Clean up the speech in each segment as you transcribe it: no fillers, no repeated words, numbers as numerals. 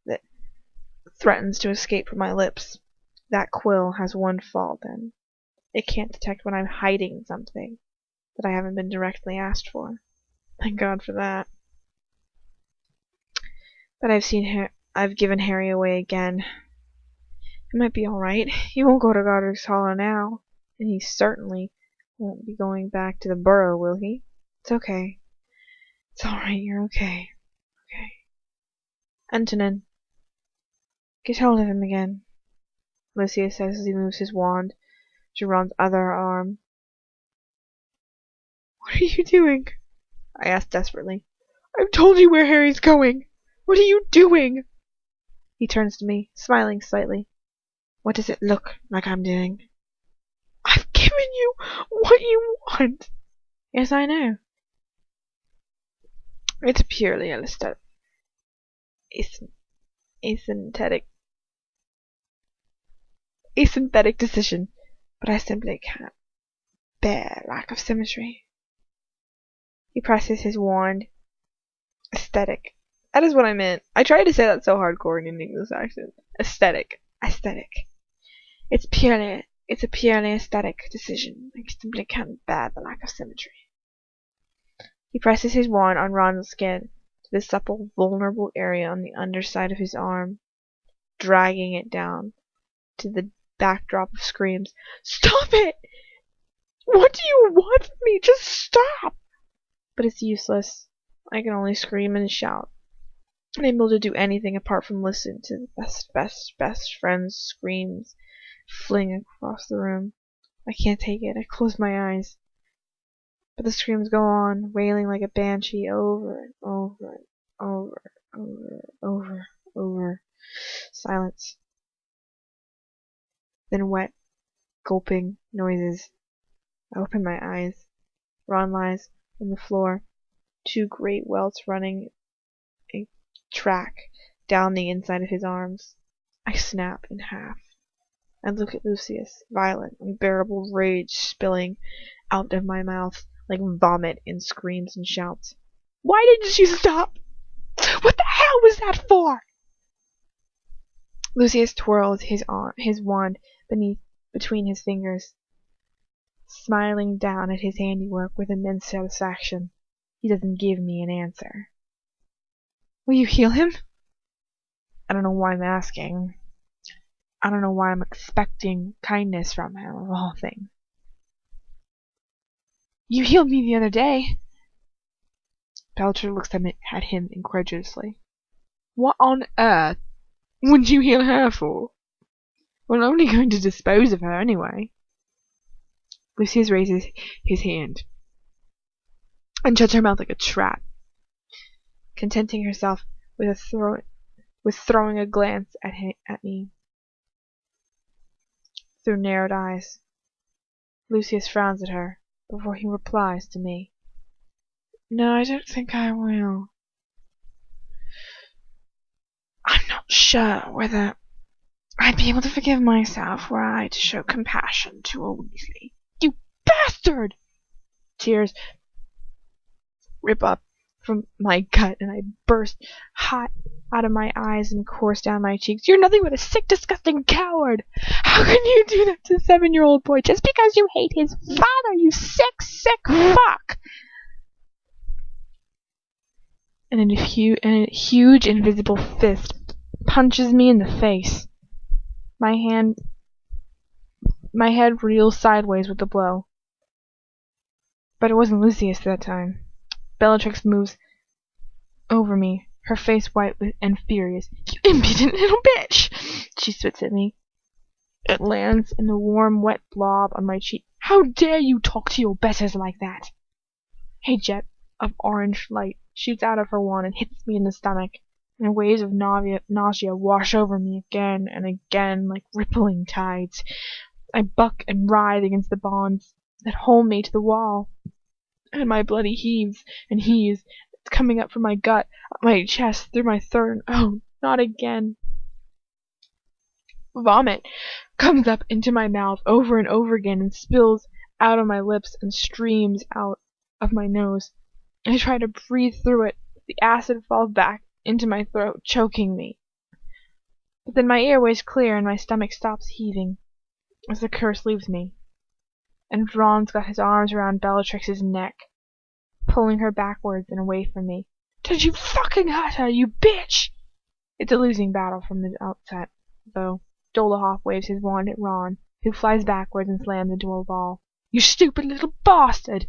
that threatens to escape from my lips. That quill has one fault, then. It can't detect when I'm hiding something that I haven't been directly asked for. Thank God for that. But I've given Harry away again. It might be alright. He won't go to Godric's Hollow now. And he certainly won't be going back to the burrow, will he? It's okay. It's alright, you're okay. Okay. Antonin, get hold of him again, Lucius says as he moves his wand to Ron's other arm. What are you doing? I asked desperately. I've told you where Harry's going. What are you doing? He turns to me, smiling slightly. What does it look like I'm doing? I've given you what you want. Yes, I know. It's purely a asynthetic decision, but I simply can't bear lack of symmetry. He presses his wand. Aesthetic. That is what I meant. I tried to say that so hardcore in an English accent. Aesthetic. It's a purely aesthetic decision. I simply can't bear the lack of symmetry. He presses his wand on Ron's skin to the supple, vulnerable area on the underside of his arm, dragging it down to the backdrop of screams. Stop it! What do you want from me? Just stop! But it's useless. I can only scream and shout, unable to do anything apart from listen to the best friend's screams fling across the room. I can't take it. I close my eyes. But the screams go on, wailing like a banshee over and over and over. Silence. Then wet, gulping noises. I open my eyes. Ron lies on the floor, two great welts running a track down the inside of his arms. I snap in half. I look at Lucius, violent, unbearable rage spilling out of my mouth like vomit in screams and shouts. Why didn't you stop? What the hell was that for? Lucius twirls his wand between his fingers, smiling down at his handiwork with immense satisfaction. He doesn't give me an answer. Will you heal him? I don't know why I'm asking. I don't know why I'm expecting kindness from him, of all things. You healed me the other day. Belcher looks at him incredulously. What on earth would you heal her for? We're only going to dispose of her anyway. Lucius raises his hand and shuts her mouth like a trap, contenting herself with throwing a glance at me through narrowed eyes. Lucius frowns at her before he replies to me. No, I don't think I will. I'm not sure whether I'd be able to forgive myself were I to show compassion to a Weasley. You bastard! Tears rip up from my gut, and I burst hot out of my eyes and course down my cheeks. You're nothing but a sick, disgusting coward! How can you do that to a 7-year-old boy just because you hate his father, you sick, sick fuck! And a huge invisible fist punches me in the face. My head reels sideways with the blow. But it wasn't Lucius that time. Bellatrix moves over me, her face white and furious. You impudent little bitch! She spits at me. It lands in a warm, wet blob on my cheek. How dare you talk to your betters like that? A jet of orange light shoots out of her wand and hits me in the stomach, and waves of nausea wash over me again and again like rippling tides. I buck and writhe against the bonds that hold me to the wall, and my blood heaves and heaves. It's coming up from my gut, up my chest, through my throat. Oh, not again. Vomit comes up into my mouth over and over again and spills out of my lips and streams out of my nose. I try to breathe through it. The acid falls back into my throat, choking me. But then my airways clear and my stomach stops heaving as the curse leaves me, and Ron's got his arms around Bellatrix's neck, pulling her backwards and away from me. Did you fucking hurt her, you bitch? It's a losing battle from the outset, though. Dolohov waves his wand at Ron, who flies backwards and slams into a wall. You stupid little bastard!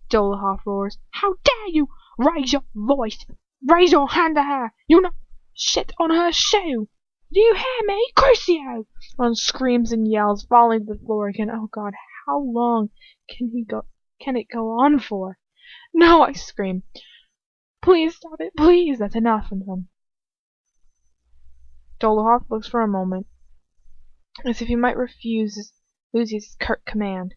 Dolohov roars. How dare you raise your voice! Raise your hand to her! You'll not shit on her shoe! Do you hear me, Crucio? Ron screams and yells, falling to the floor again. Oh God, how long can it go on for? No, I scream. Please stop it, please. That's enough of them. Dolohov looks for a moment, as if he might refuse Lucius' curt command.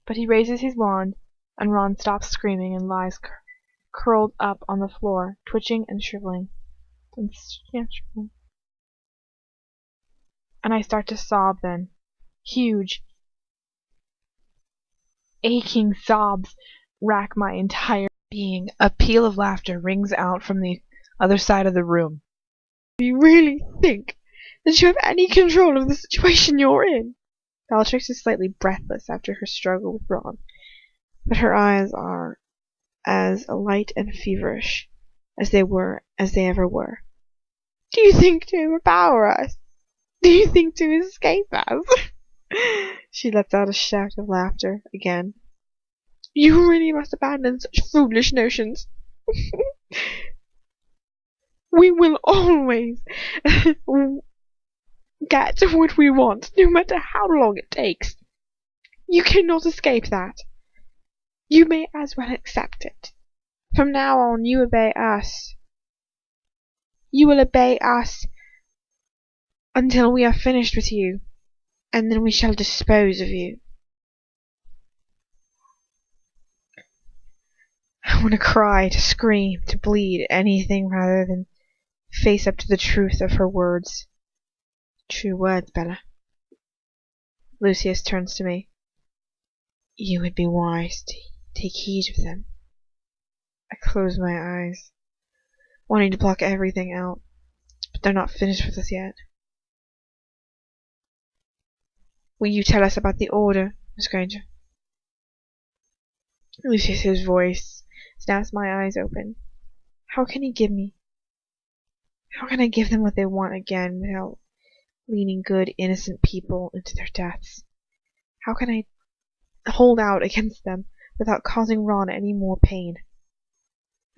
But he raises his wand, and Ron stops screaming and lies curled up on the floor, twitching and shriveling. And I start to sob then. Huge, aching sobs rack my entire being. A peal of laughter rings out from the other side of the room. Do you really think that you have any control of the situation you're in? Bellatrix is slightly breathless after her struggle with Ron, but her eyes are as alight and feverish as they ever were. Do you think to overpower us? Do you think to escape us? She lets out a shout of laughter again. You really must abandon such foolish notions. We will always get what we want, no matter how long it takes. You cannot escape that. You may as well accept it. From now on, you obey us. You will obey us until we are finished with you, and then we shall dispose of you. I want to cry, to scream, to bleed, anything rather than face up to the truth of her words. True words, Bella. Lucius turns to me. You would be wise to take heed of them. I close my eyes, wanting to block everything out, but they're not finished with us yet. Will you tell us about the order, Miss Granger? Lucius's voice snaps my eyes open. How can I give them what they want again without leading good, innocent people into their deaths? How can I hold out against them without causing Ron any more pain?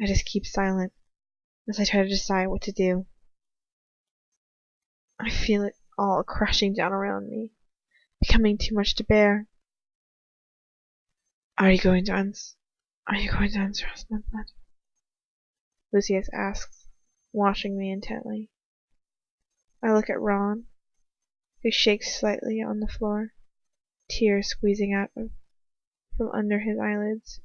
I just keep silent as I try to decide what to do. I feel it all crashing down around me, becoming too much to bear. Are you going to answer us, my blood? Lucius asks, watching me intently. I look at Ron, who shakes slightly on the floor, tears squeezing out from under his eyelids.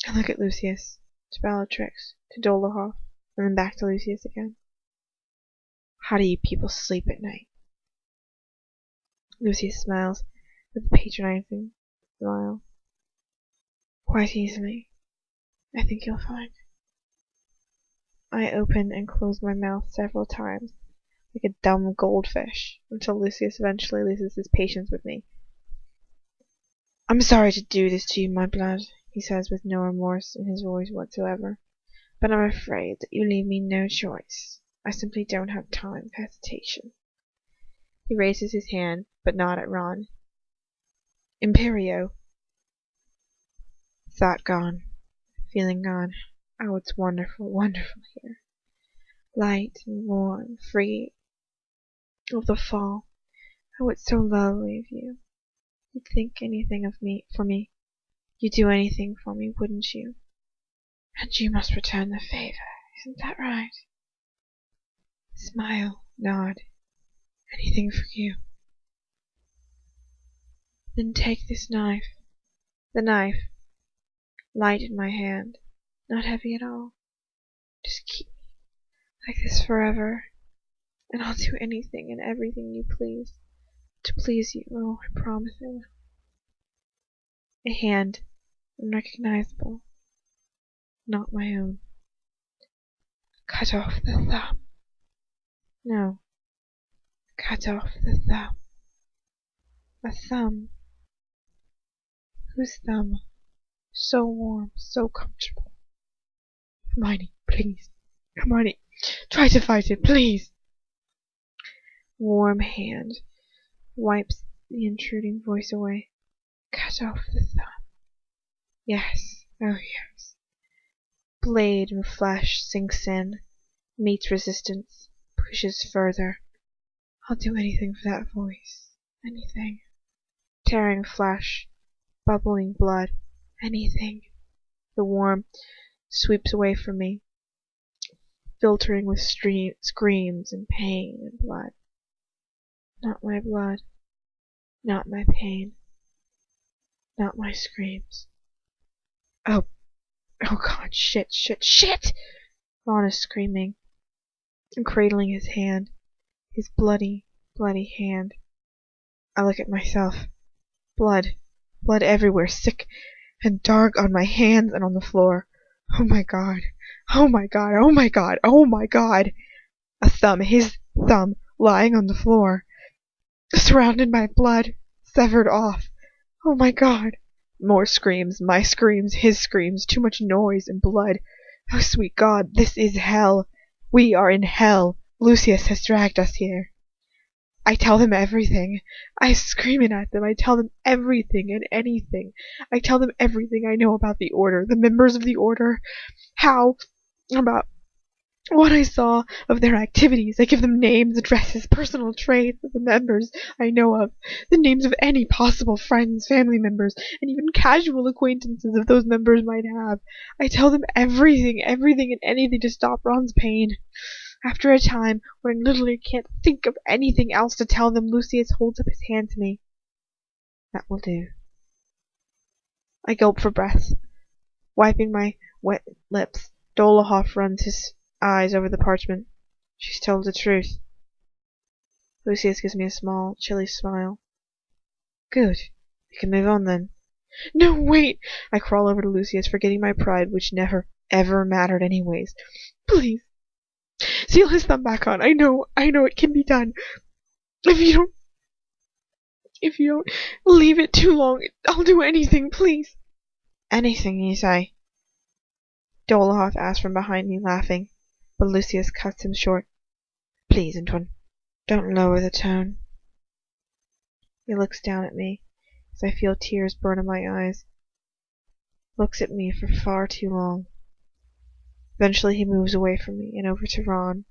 I look at Lucius, to Bellatrix, to Dolohov, and then back to Lucius again. How do you people sleep at night? Lucius smiles with a patronizing smile. Quite easily. I think you'll find. I open and close my mouth several times, like a dumb goldfish, until Lucius eventually loses his patience with me. I'm sorry to do this to you, my blood, he says with no remorse in his voice whatsoever, but I'm afraid that you leave me no choice. I simply don't have time for hesitation. He raises his hand, but not at Ron. Imperio. Thought gone. Feeling gone. Oh, it's wonderful, wonderful here. Light and warm, free of the fall. Oh, it's so lovely of you. You'd think anything of me for me. You'd do anything for me, wouldn't you? And you must return the favor, isn't that right? Smile, nod, anything for you. Then take this knife. The knife, light in my hand, not heavy at all. Just keep me like this forever, and I'll do anything and everything you please to please you. Oh, I promise I will. A hand, unrecognizable, not my own. Cut off the thumb. No. Cut off the thumb. A thumb. Whose thumb? So warm, so comfortable. Hermione, please. Hermione, try to fight it, please. Warm hand wipes the intruding voice away. Cut off the thumb. Yes, oh yes. Blade and flesh sinks in, meets resistance, pushes further. I'll do anything for that voice. Anything. Tearing flesh, bubbling blood. Anything. The warmth sweeps away from me, filtering with screams and pain and blood. Not my blood. Not my pain. Not my screams. Oh God, shit! Ron is screaming and cradling his hand, his bloody hand. I look at myself. Blood everywhere, sick and dark on my hands and on the floor. Oh my God. A thumb, his thumb, lying on the floor, surrounded by blood, severed off. Oh my God. More screams, my screams, his screams, too much noise and blood. Oh sweet God, this is hell. We are in hell. Lucius has dragged us here. I tell them everything. I scream it at them. I tell them everything and anything. I tell them everything I know about the Order, the members of the Order, about what I saw of their activities. I give them names, addresses, personal traits of the members I know of, the names of any possible friends, family members, and even casual acquaintances of those members might have. I tell them everything and anything to stop Ron's pain. After a time, when I literally can't think of anything else to tell them, Lucius holds up his hand to me. That will do. I gulp for breath. Wiping my wet lips, Dolohov runs his eyes over the parchment. She's told the truth. Lucius gives me a small, chilly smile. Good. We can move on then. No, wait! I crawl over to Lucius, forgetting my pride, which never, ever mattered anyways. Please. Seal his thumb back on. I know it can be done. If you don't leave it too long, I'll do anything, please. Anything, you say? Dolohov asked from behind me, laughing, but Lucius cuts him short. Please, Antoine, don't lower the tone. He looks down at me, as I feel tears burn in my eyes. Looks at me for far too long. Eventually he moves away from me and over to Ron,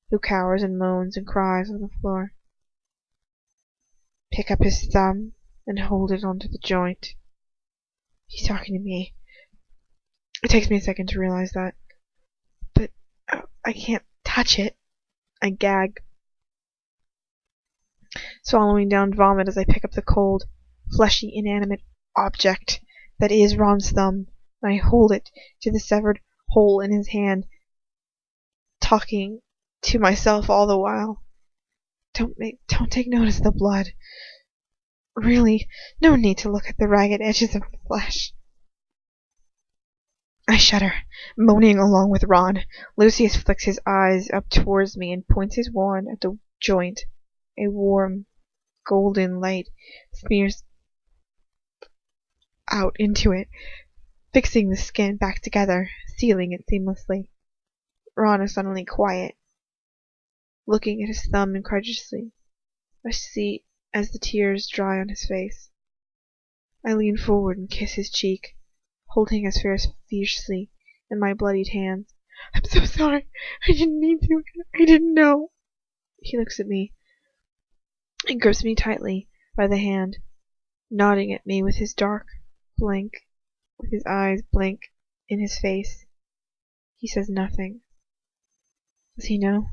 who cowers and moans and cries on the floor. Pick up his thumb and hold it onto the joint. He's talking to me. It takes me a second to realize that. But I can't touch it. I gag, swallowing down vomit as I pick up the cold, fleshy, inanimate object that is Ron's thumb, and I hold it to the severed hole in his hand, talking to myself all the while. Don't take notice of the blood. Really, no need to look at the ragged edges of the flesh. I shudder, moaning along with Ron. Lucius flicks his eyes up towards me and points his wand at the joint. A warm, golden light smears out into it, fixing the skin back together, sealing it seamlessly. Ron is suddenly quiet, looking at his thumb incredulously. I see as the tears dry on his face. I lean forward and kiss his cheek, holding his face fiercely in my bloodied hands. I'm so sorry. I didn't mean to. I didn't know. He looks at me and grips me tightly by the hand, nodding at me with his eyes blank in his face. He says nothing. Does he know?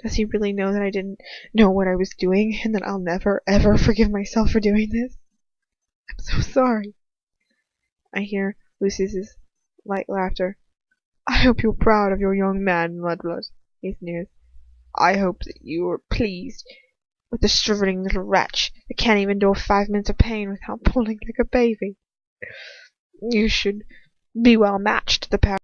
Does he really know that I didn't know what I was doing, and that I'll never, ever forgive myself for doing this? I'm so sorry. I hear Lucius's light laughter. I hope you're proud of your young man, Mudblood, he sneers. I hope that you are pleased with the shriveling little wretch that can't even endure 5 minutes of pain without pulling like a baby. You should be well matched to the pair.